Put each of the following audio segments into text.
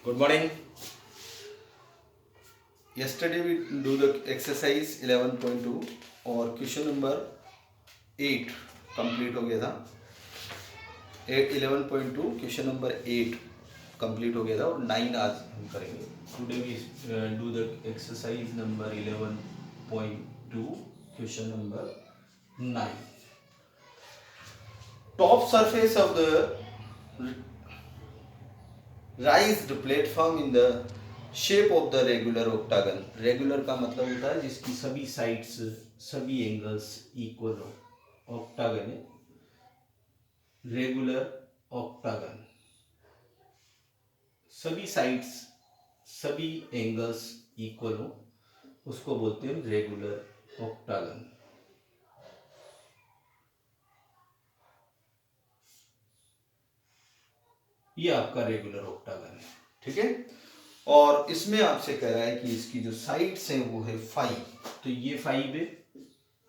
Good morning. Yesterday we do the exercise 11.2 और question number 8 complete हो गया था। 11.2 क्वेश्चन नंबर 8 कंप्लीट हो गया था और 9 आज हम करेंगे। Today we do the exercise number 11.2 question number 9. Top surface of the raised platform in the shape of the regular octagon. Regular का मतलब होता है जिसकी सभी साइड्स सभी एंगल्स इक्वल हो। ऑक्टागन है रेगुलर ऑक्टागन, सभी साइड्स सभी एंगल्स इक्वल हो उसको बोलते हैं रेगुलर ऑक्टागन। ये आपका रेगुलर ऑक्टागन है, ठीक है। और इसमें आपसे कह रहा है कि इसकी जो साइड्स हैं वो है 5, तो ये 5 है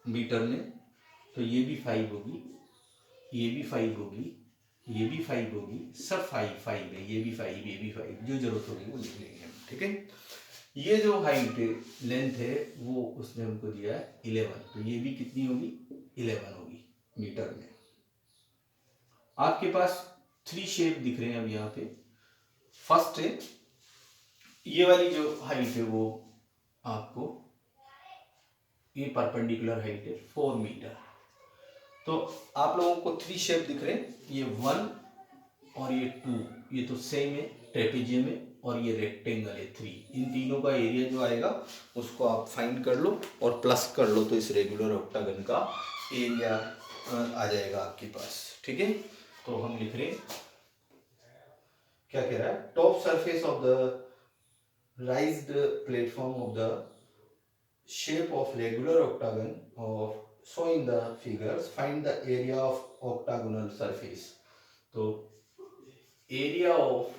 मीटर में, तो ये भी 5 होगी, ये भी 5 होगी, ये भी 5 होगी, सब 5 है, ये भी 5, ये भी 5, जो जरूरत होगी वो लिख लेंगे हम, ठीक है। ये जो हाइट है लेंथ है वो उसने हमको दिया है 11, तो ये भी कितनी होगी 11 होगी मीटर में। आपके पास 3 शेप दिख रहे हैं अब यहाँ पे। फर्स्ट है ये वाली जो हाइट है वो आपको ये परपेंडिकुलर हाइट है 4 मीटर। तो आप लोगों को 3 शेप दिख रहे हैं, ये 1 और ये 2, ये तो सेम है ट्रेपेजियम है, और ये रेक्टेंगल है 3। इन तीनों का एरिया जो आएगा उसको आप फाइंड कर लो और प्लस कर लो, तो इस रेगुलर ऑक्टागन का एरिया आ जाएगा आपके पास, ठीक है। तो हम लिख रहे हैं, क्या कह रहा है, top surface of the raised platform of the shape of regular octagon of showing the figures, find the area of octagonal surface. तो area of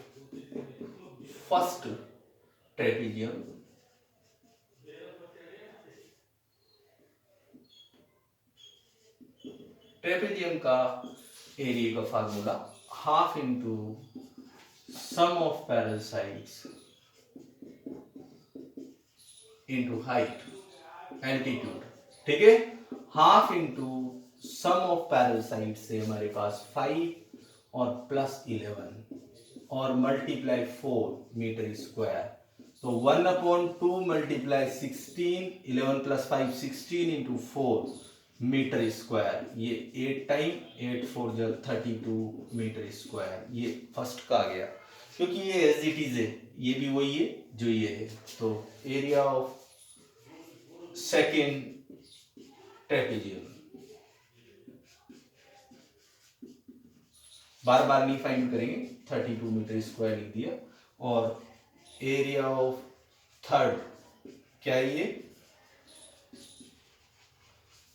first trapezium का एरिया का formula half into sum of parallel sides into height altitude, ठीक है। Half into sum of parallel side से हमारे पास 5 और plus 11 और multiply 4 metre square, तो 1/2 multiply 16, 11 plus 5 16 into 4 metre square, ये 8 टाइम 8 4 32 मीटर स्क्वायर। ये फर्स्ट का आ गया, क्योंकि ये एज इट इज है, ये भी वही है जो ये है। तो एरिया ऑफ सेकेंड ट्रेपेजियम, बार बार नहीं फाइंड करेंगे, 32 मीटर स्क्वायर लिख दिया। और एरिया ऑफ थर्ड क्या है, ये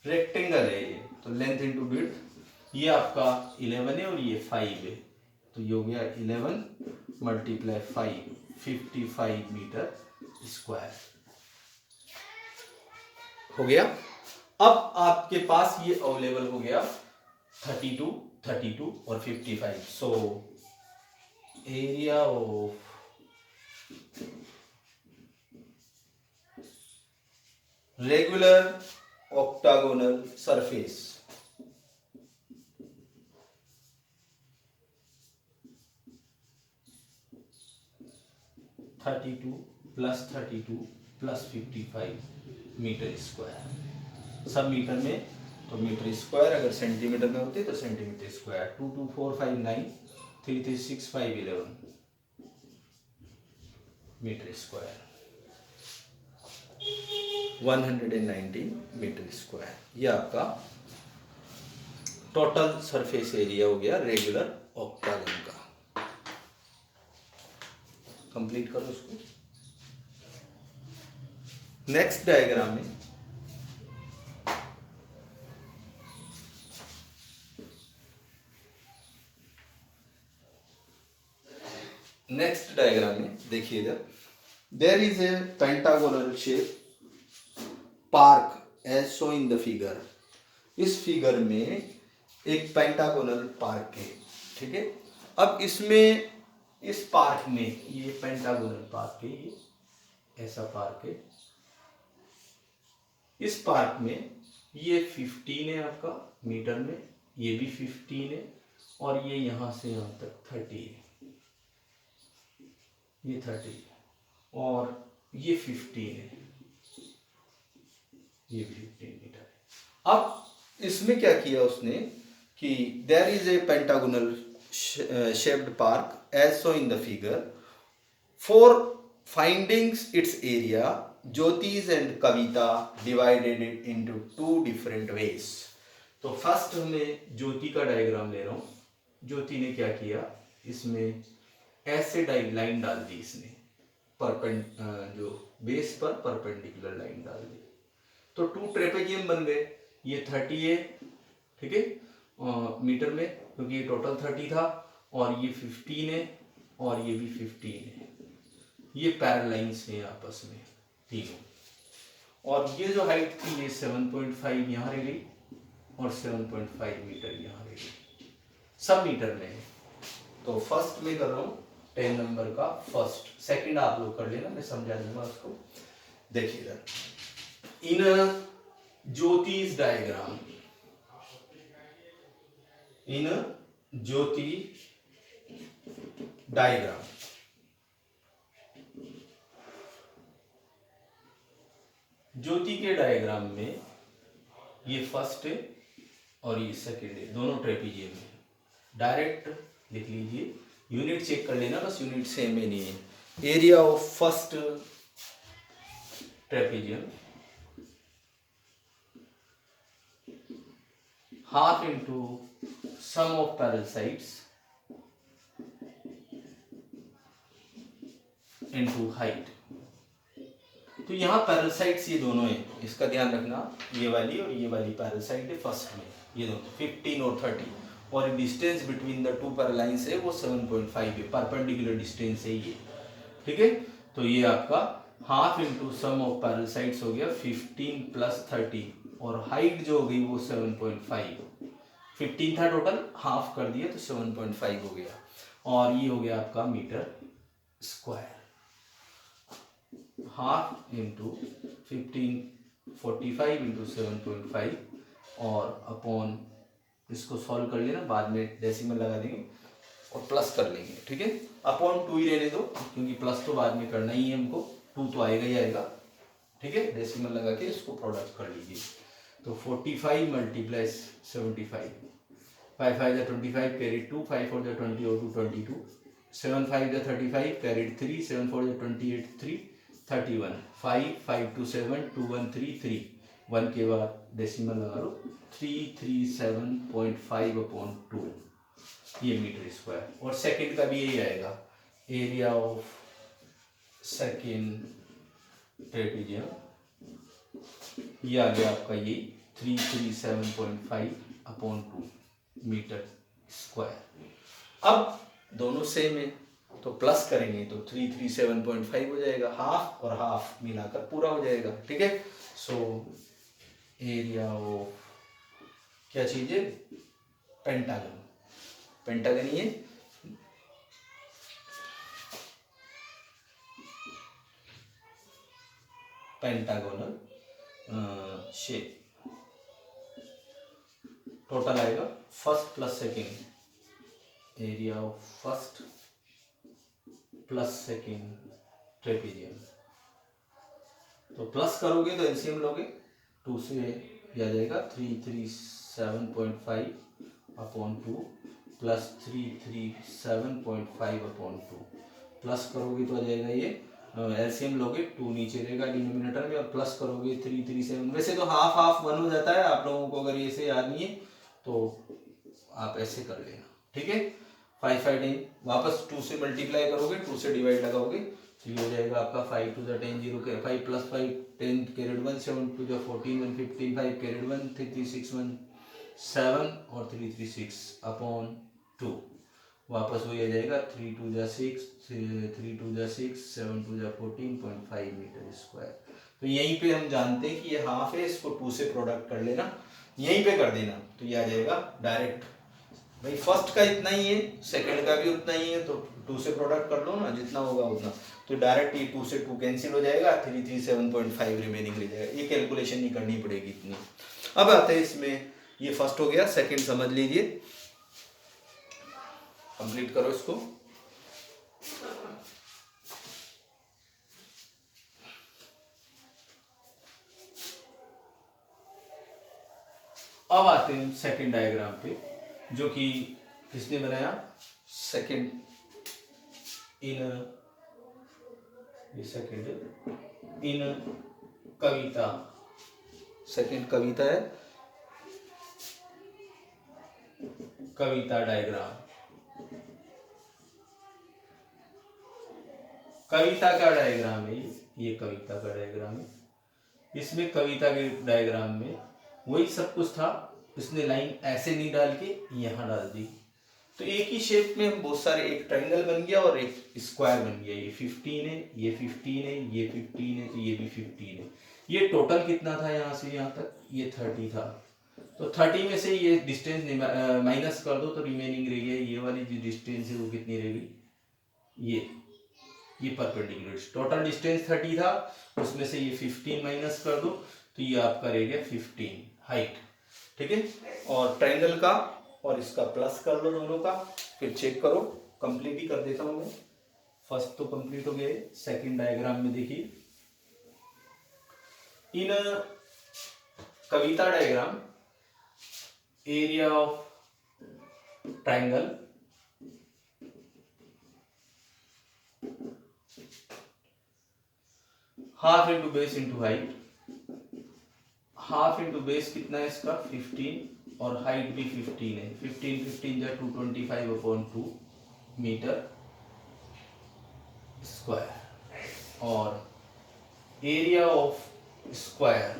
रेक्टेंगल है ये, तो लेंथ इंटू विड्थ, ये आपका 11 है और ये 5 है, तो ये हो गया 11 मल्टीप्लाई 5 55 मीटर स्क्वायर हो गया। अब आपके पास ये अवेलेबल हो गया 32 32 और 55। So area of regular octagonal surface, (32 + 32 + 55 metre square, सब मीटर में, तो मीटर स्क्वायर अगर सेंटीमीटर में होते तो centimetre square. 2 2 4 5 9 3 3 6 5 11 metre square, 119 metre square. ये आपका टोटल सरफेस एरिया हो गया रेगुलर ऑक्टागन का। कंप्लीट करो उसको। नेक्स्ट डायग्राम में देखिएगा, there is a pentagonal shape park as show in the figure. इस फिगर में एक पेंटागोनल पार्क है, ठीक है। अब इसमें इस पार्क में, ये पेंटागोनल पार्क है, ये ऐसा पार्क है, इस पार्क में ये 15 है आपका मीटर में, ये भी 15 है, और ये यहां से यहां तक 30 है, ये 30 है, और ये 15 है, ये 15 मीटर है। अब इसमें क्या किया उसने कि there is a pentagonal shaped park as shown in the figure, for findings its area Jyotish and Kavita divided it into 2 different ways. तो फर्स्ट हमें ज्योति का डायग्राम ले रहा हूं। ज्योति ने क्या किया, इसमें ऐसे लाइन डाल दी इसने, जो बेस पर परपेंडिकुलर लाइन डाल दी, तो 2 ट्रेपेजियम बन गए। ये 30 है, ठीक है, मीटर में, क्योंकि ये टोटल 30 था, और ये 15 है, और ये भी 15 है। ये पैरेलाइंस है आपस में तीनों, और ये जो हाइट थी ये 7.5 यहाँ रह गई, और 7.5 मीटर यहाँ रह गई, सब मीटर में है। तो फर्स्ट में कर रहा हूँ 10 नंबर का फर्स्ट, सेकंड आप लोग कर लेना, मैं समझा दूंगा उसको। देखिएगा, इन ज्योतिष डायग्राम, इन ज्योति डायग्राम, ज्योति के डायग्राम में ये फर्स्ट है और ये सेकंड है, दोनों ट्रेपीजियम है। डायरेक्ट लिख लीजिए, यूनिट चेक कर लेना, बस यूनिट सेम में नहीं है। Area of first trapezium half into sum of parallel sides into height. तो यहाँ पैरेलल साइड्स ये दोनों है, इसका ध्यान रखना, ये वाली और ये वाली पैरेलल साइड है फर्स्ट में, ये दोनों 15 और 30, और distance between the 2 parallel lines है वो 7.5 है, परपेंडिकुलर डिस्टेंस है ये, ठीक है। तो ये आपका half into sum of parallel sides हो गया 15 प्लस 30, और हाइट जो हो गई वो 7.5, 15 था टोटल, हाफ कर दिया तो 7.5 हो गया, और ये हो गया आपका metre square. Half into 15 45 into 7.5, और अपॉन, इसको सॉल्व कर लेना, बाद में डेसिमल लगा देंगे और प्लस कर लेंगे, ठीक है। अपॉन 2 ही रहने दो, क्योंकि प्लस तो बाद में करना ही है हमको, 2 तो आएगा ही आएगा, ठीक है। डेसिमल लगा के इसको प्रोडक्ट कर लीजिए। तो 45 मल्टीप्लाई 75, 5 5 जा 25, कैरी 2, 5 4 जा 20 और 2 22, 7 5 जा 35, कैरी 3, 7 4 जा 28, 3 31, 5 5 2 7 2 1 3 3, 1 के बाद डेसिमल लगा लो, 337.5 अपॉन 2, ये मीटर स्क्वायर। और सेकंड का भी यही आएगा, एरिया ऑफ सेकंड ट्रेपीजियम, ये आ गया आपका ये 337.5 अपॉन 2 मीटर स्क्वायर। अब दोनों सेम है, तो प्लस करेंगे तो 337.5 हो जाएगा, हाफ और हाफ मिलाकर पूरा हो जाएगा, ठीक है। सो एरिया ऑफ क्या चीज है, पेंटागन, पेंटागन ये पेंटागोनल शेप, टोटल आएगा first plus second, area of first plus second trapezium. तो प्लस करोगे तो एलसीएम लोगे, 2 से आ जाएगा 337.5 अपॉन 2 प्लस 337.5 अपॉन 2, प्लस करोगे तो आ जाएगा ये, एलसीएम लोगे 2 नीचे रहेगा डिनोमिनेटर में, और प्लस करोगे 337, वैसे तो हाफ हाफ 1 हो जाता है, आप लोगों को अगर ऐसे याद नहीं है तो आप ऐसे कर लेना, ठीक है। 5 5 10, वापस 2 से मल्टीप्लाई करोगे, 2 से डिवाइड लगाओगे, तो ये हो जाएगा आपका 5 2 जा 10 0 के 5 प्लस 5 10 कैरेट 1 7 2 जा 14 1 15 5 कैरेट 1 3 3 6 1 7 और 3 3 6 अपॉन 2, वापस वही आ जाएगा 3 2 जा 6 3 2 जा 6 7 2 जा 14.5 मीटर स्क्वायर। तो यहीं पे हम जानते हैं कि ये हाफ है, इसको 2 से प्रोडक्ट कर लेना, यहीं पे कर देना, तो ये आ जाएगा डायरेक्ट भाई फर्स्ट का इतना ही है, सेकंड का भी उतना ही है, तो 2 से प्रोडक्ट कर लो ना, जितना होगा उतना। तो डायरेक्ट ये 2 से 2 कैंसिल हो जाएगा, 337.5 रिमेनिंग रह जाएगा। ये कैलकुलेशन नहीं करनी पड़ेगी इतनी। अब आते हैं इसमें, ये फर्स्ट हो गया, सेकंड समझ लीजिए, कंप्लीट करो इसको। अब आते हैं सेकंड डायग्राम पे, जो कि किसने बनाया, सेकंड इन, ये सेकंड इन कविता, सेकंड कविता है, कविता डायग्राम। कविता का डायग्राम है ये कविता का डायग्राम है। इसमें कविता के डायग्राम में वही सब कुछ था, इसने लाइन ऐसे नहीं डाल के यहाँ डाल दी। तो एक ही शेप में हम बहुत सारे, एक ट्रायंगल बन गया और एक स्क्वायर बन गया। ये 15 है, ये 15 है, ये 15 है, तो ये भी 15 है। ये टोटल कितना था यहाँ से यहाँ तक, ये 30 था। तो 30 में से ये डिस्टेंस माइनस कर दो तो रिमेनिंग रह गया, ये वाली जो डिस्टेंस है वो कितनी रह गई, ये परपेंडिकुलर। टोटल डिस्टेंस 30 था, उसमें से ये 15 माइनस कर दो तो ये आपका रह गया 15 हाइट। ठीक है, और ट्रायंगल का और इसका प्लस कर लो दोनों का, फिर चेक करो। कंप्लीट ही कर देता हूं मैं, फर्स्ट तो कंप्लीट हो गया। सेकंड डायग्राम में देखिए, in Kavita diagram area of triangle half into base into height. Half into base कितना है इसका 15 और हाइट भी 15 है। 15 15 जा 225/2 मीटर स्क्वायर। और एरिया ऑफ स्क्वायर,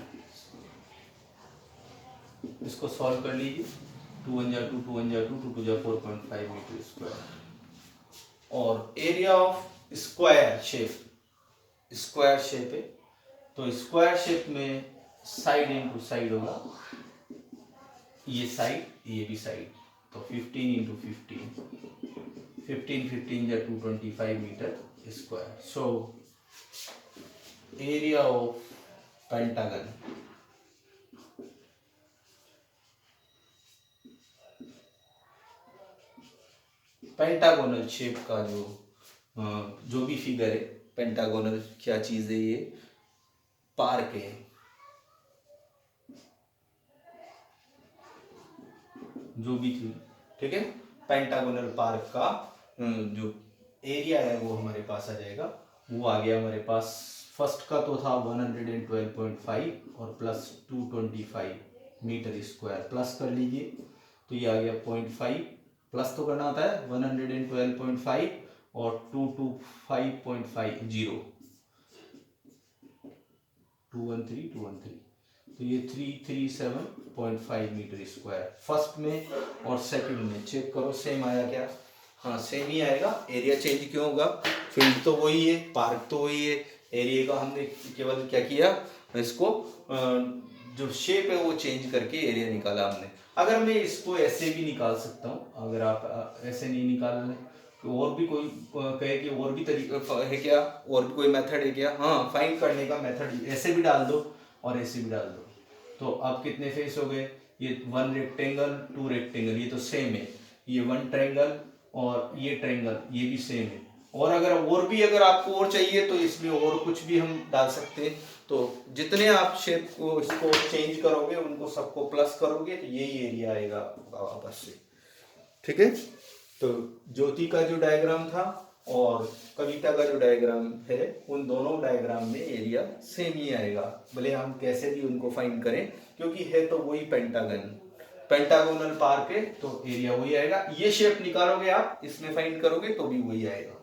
इसको सॉल्व कर लीजिए। 2 1 जा 2 2 1 जा 2 2 2 जा 4.5 मीटर स्क्वायर। और area of square shape, square shape है तो स्क्वायर शेप में साइड इंटू साइड होगा, ये साइड ये भी साइड, तो 15 इंटू 15, 15 15 या 225 metre square. So area of pentagon, pentagonal shape का जो भी फिगर है, पेंटागोनल क्या चीज है, ये पार्क है, जो भी थी। ठीक है, पेंटागोनल पार्क का जो एरिया है वो हमारे पास आ जाएगा। वो आ गया हमारे पास, फर्स्ट का तो था 112.5 और प्लस 225 मीटर स्क्वायर, प्लस कर लीजिए तो ये आ गया 0.5, प्लस तो करना आता है 112.5 और 225.50, 213 तो ये 337.5 मीटर स्क्वायर फर्स्ट में। और सेकंड में चेक करो सेम आया क्या, हाँ सेम ही आएगा। एरिया चेंज क्यों होगा, फील्ड तो वही है, पार्क तो वही है, एरिया का हमने केवल क्या किया, इसको जो शेप है वो चेंज करके एरिया निकाला हमने। अगर मैं इसको ऐसे भी निकाल सकता हूँ, अगर आप ऐसे नहीं निकाल रहे तो और भी कोई कहे कि और भी तरीका है क्या, और भी कोई मेथड है क्या, हाँ फाइंड करने का मेथड ऐसे भी डाल दो और ऐसे भी डाल दो। तो अब कितने फेस हो गए, ये 1 रेक्टेंगल 2 रेक्टेंगल, ये तो सेम है, ये 1 ट्रायंगल और ये ट्रायंगल ये भी सेम है। और अगर आपको और चाहिए तो इसमें और कुछ भी हम डाल सकते हैं। तो जितने आप शेप को इसको चेंज करोगे, उनको सबको प्लस करोगे तो यही एरिया आएगा वापस से। ठीक है, तो ज्योति का जो डायग्राम था और कविता का जो डायग्राम है, उन दोनों डायग्राम में एरिया सेम ही आएगा, भले हम कैसे भी उनको फाइंड करें, क्योंकि है तो वही पेंटागन, पेंटागोनल पार्क है तो एरिया वही आएगा। ये शेप निकालोगे आप, इसमें फाइंड करोगे तो भी वही आएगा।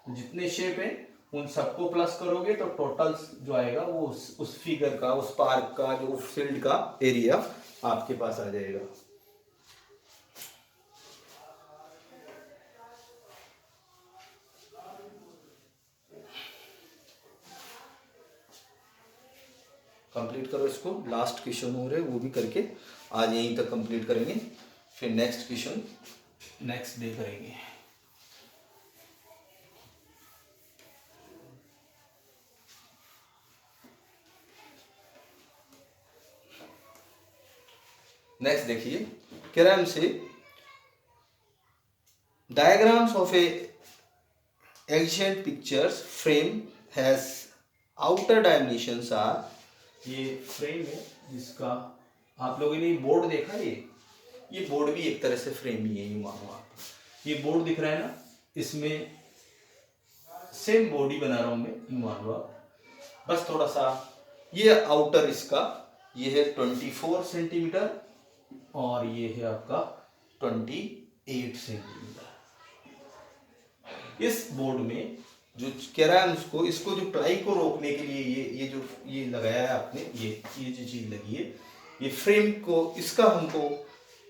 तो जितने शेप हैं उन सबको प्लस करोगे तो टोटल जो आएगा वो उस फिगर का, उस पार्क का, जो उस फील्ड का एरिया आपके पास आ जाएगा। कंप्लीट करो इसको, लास्ट क्वेश्चन हो रहे वो भी करके आज यहीं तक कंप्लीट करेंगे, फिर नेक्स्ट क्वेश्चन नेक्स्ट डे करेंगे। नेक्स्ट देखिए, कह रहा है हमसे diagrams of a ancient pictures frame has outer dimensions are, ये फ्रेम है जिसका आप लोगों ने बोर्ड देखा है, ये बोर्ड भी एक तरह से फ्रेम ही है, यूं मानो आप, ये बोर्ड दिख रहा है ना, इसमें सेम बॉडी बना रहा हूं मैं, यूं मान लो आप, बस थोड़ा सा ये आउटर इसका ये है 24 सेंटीमीटर और ये है आपका 28 सेंटीमीटर। इस बोर्ड में जो कह रहा है उसको, इसको जो प्लाई को रोकने के लिए ये जो ये लगाया है आपने, ये जो चीज लगी है, ये फ्रेम को, इसका हमको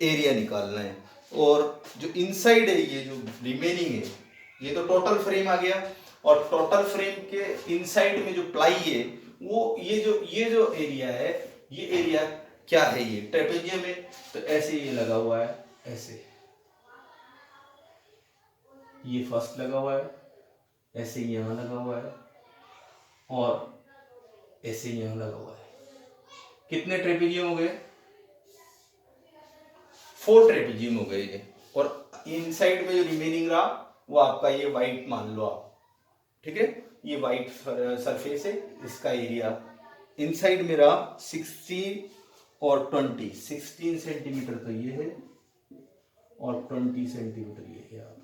एरिया निकालना है। और जो इनसाइड है, ये जो रिमेनिंग है, ये तो टोटल फ्रेम आ गया, और टोटल फ्रेम के इनसाइड में जो प्लाई है वो ये जो एरिया है, ये एरिया क्या है, ये ट्रेपेजियम है, तो ऐसे ये लगा हुआ है, ऐसे ये फर्स्ट लगा हुआ है, ऐसे यहां लगा हुआ है और ऐसे यहां लगा हुआ है। कितने ट्रेपेजियम हो गए? 4 ट्रेपेजियम हो गए ये। और इनसाइड में जो रिमेनिंग रहा वो आपका ये वाइट मान लो आप, ठीक है, ये वाइट सरफेस है, इसका एरिया इनसाइड में रहा 16 और 20, 16 सेंटीमीटर तो ये है और 20 सेंटीमीटर ये है आपका।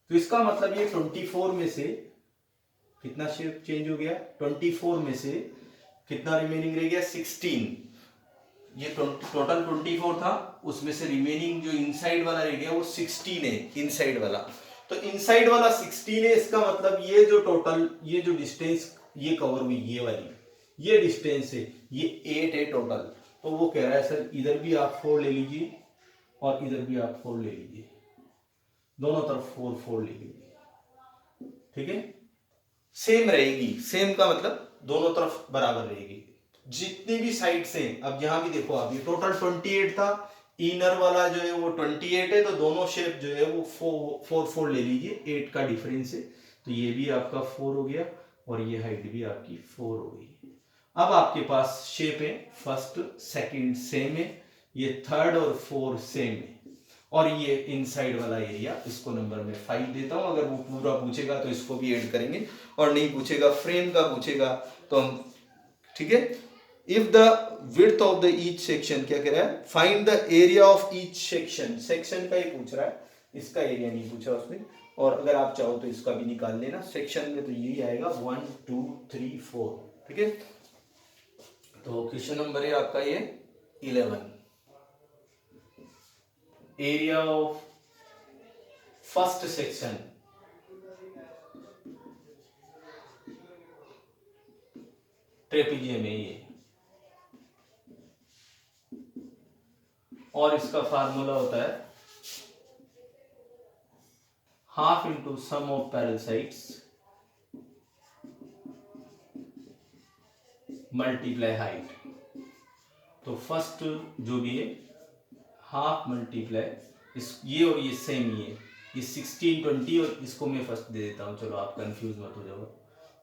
तो इसका मतलब ये 24 में से कितना शेप चेंज हो गया, 24 में से कितना रिमेनिंग रह गया, 16। ये टोटल 24 था, उसमें से रिमेनिंग जो इनसाइड वाला रह गया वो 16 है, इनसाइड वाला। तो इनसाइड वाला 16 है, इसका मतलब ये जो टोटल, ये जो डिस्टेंस ये कवर हुई, ये वाली ये डिस्टेंस है, ये 8 है टोटल। तो वो कह रहा है सर इधर भी आप 4 ले लीजिए और इधर भी आप 4 ले लीजिए, दोनों तरफ 4 ले लीजिए, ठीक है, सेम रहेगी। सेम का मतलब दोनों तरफ बराबर रहेगी, जितनी भी साइड से। अब यहां भी देखो आप, ये टोटल 28 था, इनर वाला जो है वो 28 है, तो दोनों शेप जो है वो 4 ले लीजिए, 8 का डिफरेंस है, तो ये भी आपका 4 हो गया और ये हाइट भी आपकी 4 हो गई। अब आपके पास शेप है, फर्स्ट सेकंड सेम है, ये थर्ड और फोर्थ सेम है, और ये इनसाइड वाला एरिया, इसको नंबर में 5 देता हूं। अगर वो पूरा पूछेगा तो इसको भी ऐड करेंगे, और नहीं पूछेगा, फ्रेम का पूछेगा तो हम, ठीक है। If the width of the each section, क्या कह रहा है, find the area of each section, section का ही पूछ रहा है, इसका एरिया नहीं पूछा उसने। और अगर आप चाहो तो इसका भी निकाल लेना, सेक्शन में तो यही आएगा 1 2 3 4, ठीक है। तो क्वेश्चन नंबर है आपका ये 11, area of first section, trapezium है ये, और इसका फार्मूला होता है half into sum of parallel sides multiply height. तो फर्स्ट जो भी है हाफ मल्टीप्लाई इस, ये और ये सेम ही है, ये 16 20, और इसको मैं फर्स्ट दे देता हूं, चलो आप कंफ्यूज मत हो जाओ,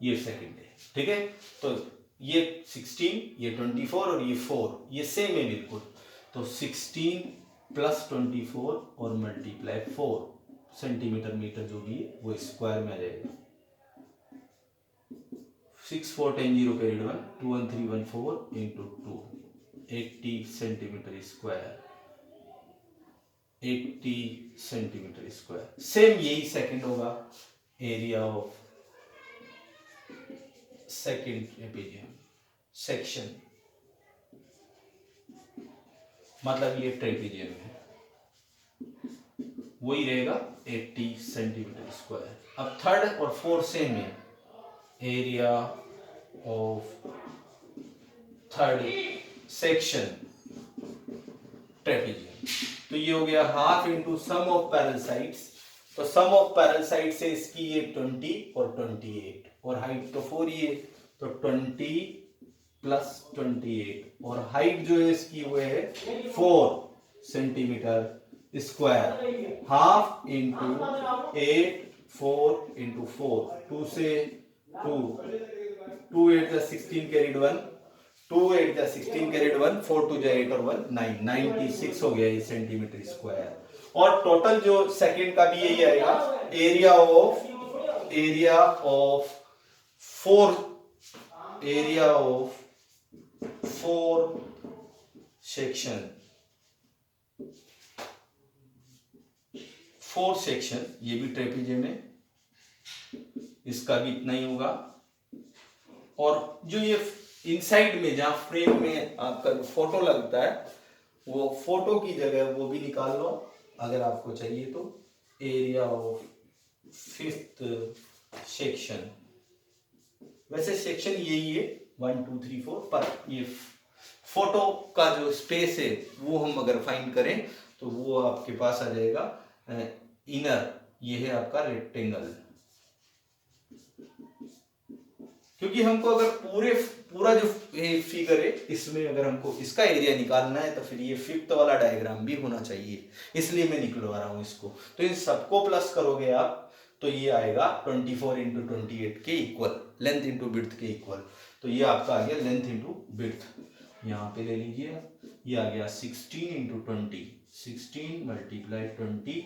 ये सेकंड है, ठीक है। तो ये 16, ये 24 और ये 4, ये सेम है बिल्कुल। तो 16 प्लस 24 और मल्टीप्लाई 4 सेंटीमीटर मीटर जो भी है वो स्क्वायर में आ जाएगा। 6 4 10 0 carried 1 2 1 3 1 4 into 2, 80 centimetre square, 80 centimetre square. Same यही सेकंड होगा, area of second trapezium section, मतलब ये ट्रेपेजियम है, वही रहेगा 80 सेंटीमीटर स्क्वायर। अब थर्ड और फोर्थ सेम है, area of third section trapezium, तो ये हो गया half into sum of parallel sides. तो सम ऑफ पैरेलल साइड से इसकी ये 20 और 28, और हाइट तो 4 ही है, तो 20 प्लस 28, और हाइट जो है इसकी वो है 4 centimetre, square, half into 8, 4 into 4, 2 से 2, 2 8 16 कैरिड 1, 2 8 16 कैरिड 1, 4 2 8 और 1 9, 96 हो गया ये सेंटीमीटर स्क्वायर। और टोटल जो सेकंड का भी यही आएगा, area of four section, 4 section, ये भी ट्रेपेजियम है, इसका भी इतना ही होगा। और जो ये इनसाइड में जहां फ्रेम में आपका जो फोटो लगता है, वो फोटो की जगह वो भी निकाल लो अगर आपको चाहिए तो। एरिया ऑफ 5th सेक्शन, वैसे सेक्शन यही है 1 2 3 4, पर ये फोटो का जो स्पेस है वो हम अगर फाइंड करें तो वो आपके पास आ जाएगा इनर, ये है आपका रेक्टेंगल। क्योंकि हमको अगर पूरा जो फिगर है इसमें अगर हमको इसका एरिया निकालना है तो फिर ये 5th वाला डायग्राम भी होना चाहिए, इसलिए मैं निकलवा रहा हूं इसको। तो इन सबको प्लस करोगे आप तो ये आएगा 24 इंटू 28 के इक्वल, लेंथ इंटू विड्थ के इक्वल। तो ये आपका आ गया लेंथ इंटू विड्थ, यहाँ पे ले लीजिए, ये आ गया 16 इंटू 20, 16 मल्टीप्लाई 20,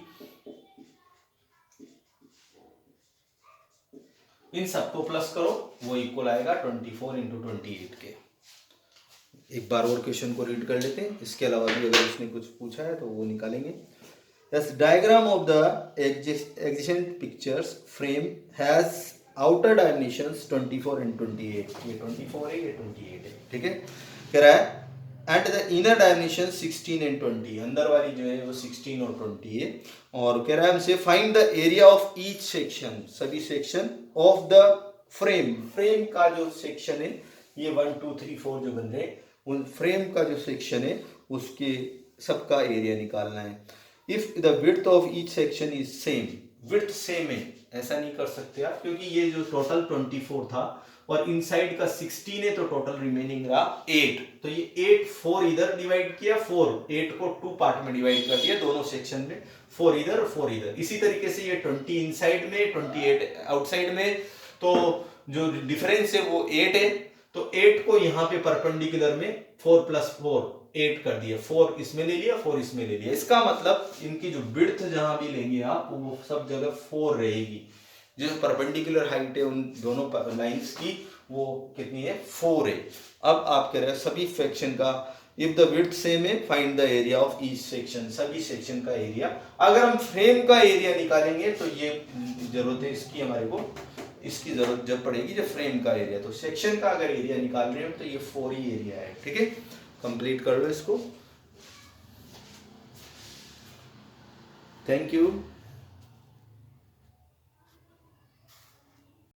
इन सबको प्लस करो वो इक्वल आएगा 24 इंटू 28 के। एक बार और क्वेश्चन को रीड कर लेते हैं, इसके अलावा भी अगर उसने कुछ पूछा है तो वो निकालेंगे। Thus diagram of the adjacent pictures frame has outer dimensions 24 and 28, ये 24 है, ये 28 है, ठीक है। कह रहा है and the inner dimension 16 and 20, अंदर वाली जो है वो 16 और 20 है। और कह रहा है हमसे find the area of each section, सभी section of the frame, frame का जो सेक्शन है ये 1 2 3 4 जो बन रहे हैं, उन फ्रेम का जो सेक्शन है उसके सबका एरिया निकालना है। If the width of each section is same, width same है, ऐसा नहीं कर सकते आप क्योंकि ये जो टोटल 24 था और इनसाइड का 16 है तो टोटल रिमेनिंग रहा 8, तो ये 8 4 इधर डिवाइड किया, 8 को 2 पार्ट में डिवाइड कर दिया दोनों सेक्शन में, 4 इधर 4 इधर। इसी तरीके से ये 20 इनसाइड में 28 आउटसाइड में, तो जो डिफरेंस है वो 8 है, तो 8 को यहाँ पे परपेंडिकुलर में 4 + 4 8 कर दिया, 4 इसमें ले लिया 4 इसमें ले लिया। इसका मतलब इनकी जो विड्थ जहां भी लेंगे आप वो सब जगह 4 रहेगी, जो परपेंडिकुलर हाइट है उन दोनों लाइंस की वो कितनी है 4 है। अब आप कह रहे हैं सभी सेक्शन का, इफ द विड्थ सेम है find the area of each section, सभी सेक्शन का एरिया। अगर हम फ्रेम का एरिया निकालेंगे तो ये जरूरत है इसकी, हमारे को इसकी जरूरत जब पड़ेगी जब फ्रेम का एरिया, तो सेक्शन का अगर एरिया निकाल रहे हो तो ये 4 ही एरिया है, ठीक है। कंप्लीट कर लो इसको, थैंक यू।